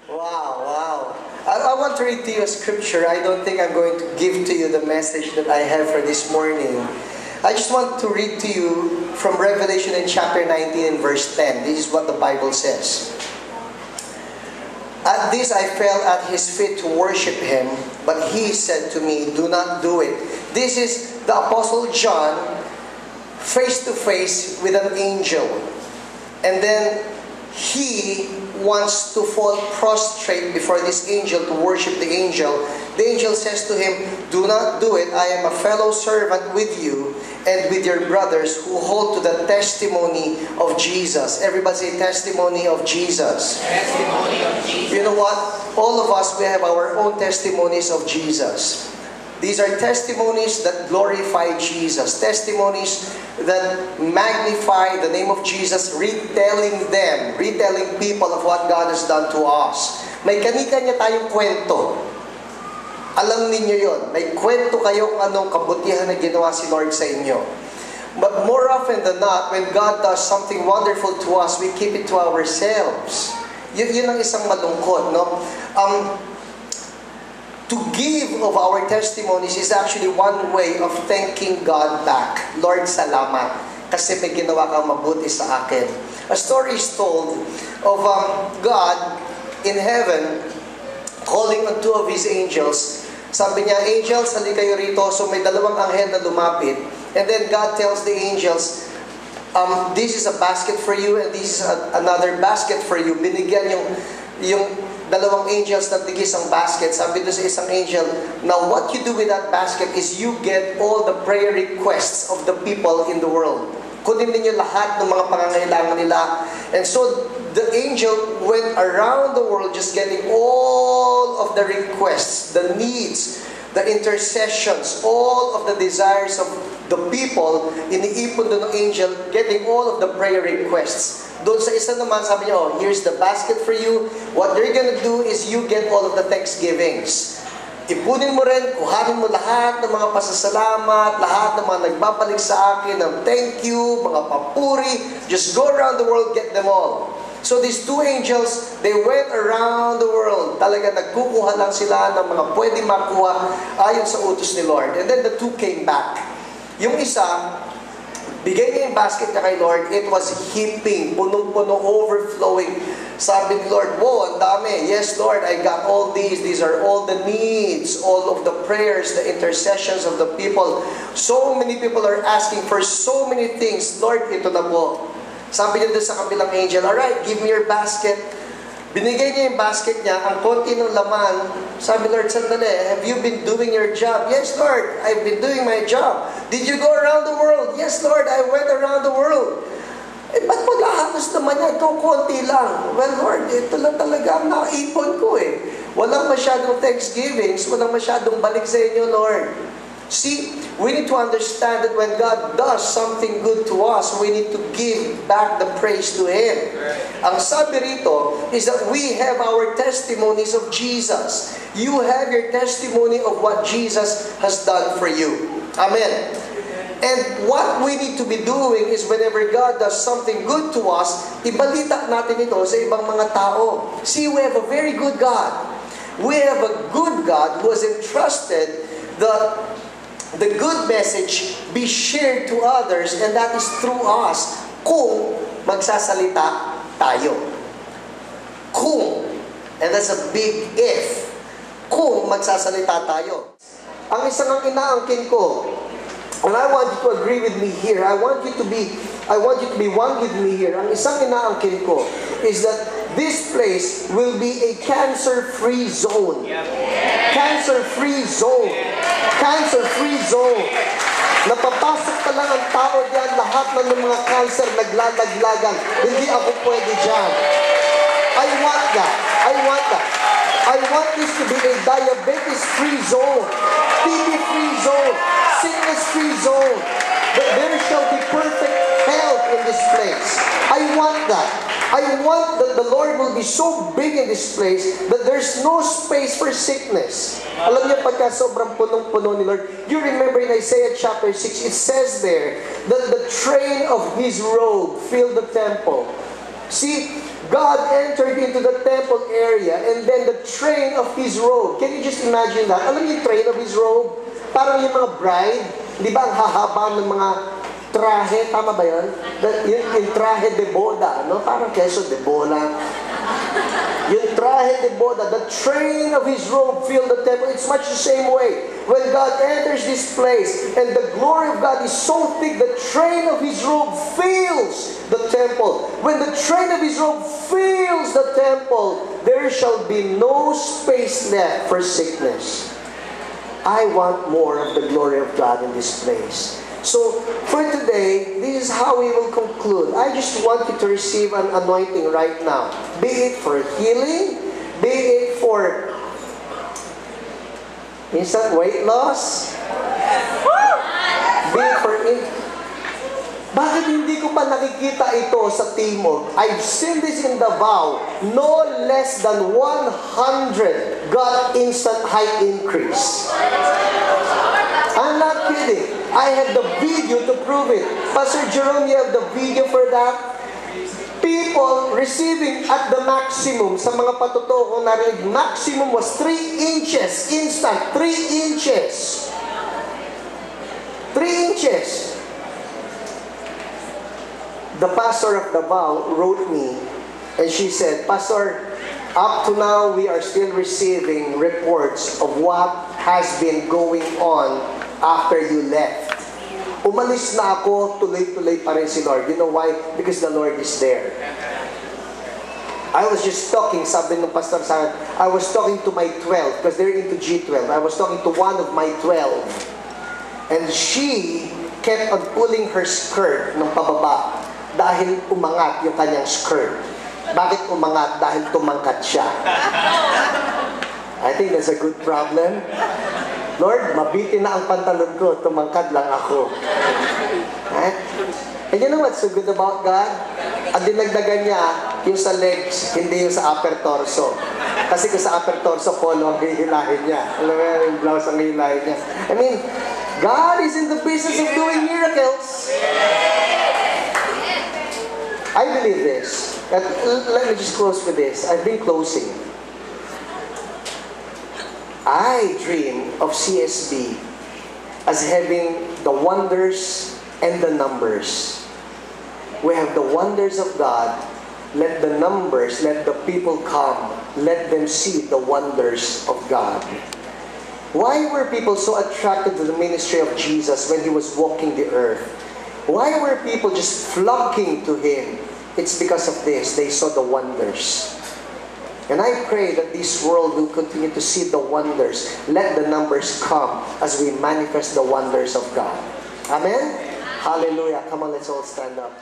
Wow, wow. I want to read to you a scripture. I don't think I'm going to give to you the message that I have for this morning. I just want to read to you from Revelation in chapter 19 and verse 10. This is what the Bible says. At this I fell at his feet to worship him, but he said to me, do not do it. This is the Apostle John face to face with an angel. And then he wants to fall prostrate before this angel to worship the angel. The angel says to him, do not do it. I am a fellow servant with you and with your brothers who hold to the testimony of Jesus. Everybody say testimony of Jesus. Testimony of Jesus. You know what? All of us, we have our own testimonies of Jesus. These are testimonies that glorify Jesus. Testimonies that magnify the name of Jesus, retelling people of what God has done to us. May kanya-kanya tayong kwento. Alam ninyo yon. May kwento kayong anong kabutihan na ginawa si Lord sa inyo. But more often than not, when God does something wonderful to us, we keep it to ourselves. Yun ang isang malungkot, no? To give of our testimonies is actually one way of thanking God back. Lord, salamat. Kasi may ginawa kang mabuti sa akin. A story is told of God in heaven calling on two of His angels. Sabi niya, angels, halika kayo rito. So may dalawang anghel na lumapit. And then God tells the angels, this is a basket for you and this is another basket for you. Binigyan yung dalawang angels na tigis ang basket. Sabi doon sa isang angel, now what you do with that basket is you get all the prayer requests of the people in the world. Kunin ninyo lahat ng mga pangangailangan nila. And so the angel went around the world just getting all of the requests, the needs, the intercessions, all of the desires of the people. Iniipon doon ng angel, getting all of the prayer requests. Doon sa isa naman, sabi niya, oh, here's the basket for you. What they're gonna do is you get all of the thanksgivings. Ipunin mo rin, kuhanin mo lahat ng mga pasasalamat, lahat ng mga nagbabalik sa akin ng thank you, mga papuri. Just go around the world, get them all. So these two angels, they went around the world. Talaga nagkukuha lang sila ng mga pwede makuha ayon sa utos ni Lord. And then the two came back. Yung isa, bigay niya yung basket niya kay Lord, it was heaping, punong-puno, overflowing. Sabi ni Lord, wow, ang dami. Yes, Lord, I got all these. These are all the needs, all of the prayers, the intercessions of the people. So many people are asking for so many things. Lord, ito na po. Sabi niya doon sa kabilang angel, alright, give me your basket. Binigay niya yung basket niya, ang konti ng laman. Sabi, Lord, sandali, have you been doing your job? Yes, Lord, I've been doing my job. Did you go around the world? Yes, Lord, I went around the world. Eh, ba't maghahalos naman yan? Ito, konti lang. Well, Lord, ito lang talaga ang naipon ko eh. Walang masyadong thanksgivings, walang masyadong balik sa inyo, Lord. See, we need to understand that when God does something good to us, we need to give back the praise to Him. Ang sabi rito is that we have our testimonies of Jesus. You have your testimony of what Jesus has done for you. Amen. And what we need to be doing is whenever God does something good to us, ibalita natin ito sa ibang mga tao. See, we have a very good God. We have a good God who has entrusted the good message be shared to others, and that is through us kung magsasalita tayo. Kung, and that's a big if, kung magsasalita tayo. Ang isang ang inaangkin ko, and I want you to agree with me here, I want you to be one with me here. Ang isang inaangkin ko is that this place will be a cancer-free zone. Cancer-free zone. Cancer-free zone. Napapasok pa lang ang tao diyan, lahat ng mga cancer naglalaglagan. Hindi ako pwede dyan. I want that. I want that. I want this to be a diabetes-free zone, TB-free zone, sickness-free zone. That there shall be perfect health in this place. I want that. I want that the Lord will be so big in this place that there's no space for sickness. Alam niyo, pagka sobrang punong-puno ni Lord, you remember in Isaiah chapter 6, it says there that the train of His robe filled the temple. See, God entered into the temple area and then the train of His robe. Can you just imagine that? Alam niyo yung train of His robe? Parang yung mga bride, di ba ang hahaba ng mga trahe, tama ba yun? Yung trahe de boda, no? Parang keso de bola. Yung trahe de boda, the train of His robe filled the temple. It's much the same way. When God enters this place and the glory of God is so thick, the train of His robe fills the temple. When the train of His robe fills the temple, there shall be no space left for sickness. I want more of the glory of God in this place. So, for today, this is how we will conclude. I just want you to receive an anointing right now. Be it for healing, be it for instant weight loss, be it for... Bakit hindi ko pa nakikita ito sa Timog? I've seen this in Davao. No less than 100 got instant height increase. I'm not kidding. I have the video to prove it. Pastor Jerome, you have the video for that? People receiving at the maximum, sa mga patuto kong narinig, maximum was 3 inches. Instant, 3 inches. 3 inches. The pastor of Davao wrote me, and she said, Pastor, up to now, we are still receiving reports of what has been going on after you left. Umalis na ako, tuloy-tuloy pa rin si Lord. You know why? Because the Lord is there. I was just talking, sabi ng pastor sa akin, I was talking to my 12, because they're into G12. I was talking to one of my 12. And she kept on pulling her skirt ng pababa dahil umangat yung kanyang skirt. Bakit umangat? Dahil tumangkat siya. I think that's a good problem. Lord, mabitin na ang pantalon ko, tumangkad lang ako. And you know what's so good about God? Ang dinagdagan niya, yung sa legs, hindi yung sa upper torso. Kasi kung sa upper torso, polo ang hihilahin niya. Alam mo yan, yung blouse ang hihilahin niya. I mean, God is in the business of doing miracles. I believe this. Let me just close with this. I've been closing. I dream of CSB as having the wonders and the numbers. We have the wonders of God. Let the numbers, let the people come. Let them see the wonders of God. Why were people so attracted to the ministry of Jesus when He was walking the earth? Why were people just flocking to Him? It's because of this. They saw the wonders. And I pray that this world will continue to see the wonders. Let the numbers come as we manifest the wonders of God. Amen? Hallelujah. Come on, let's all stand up.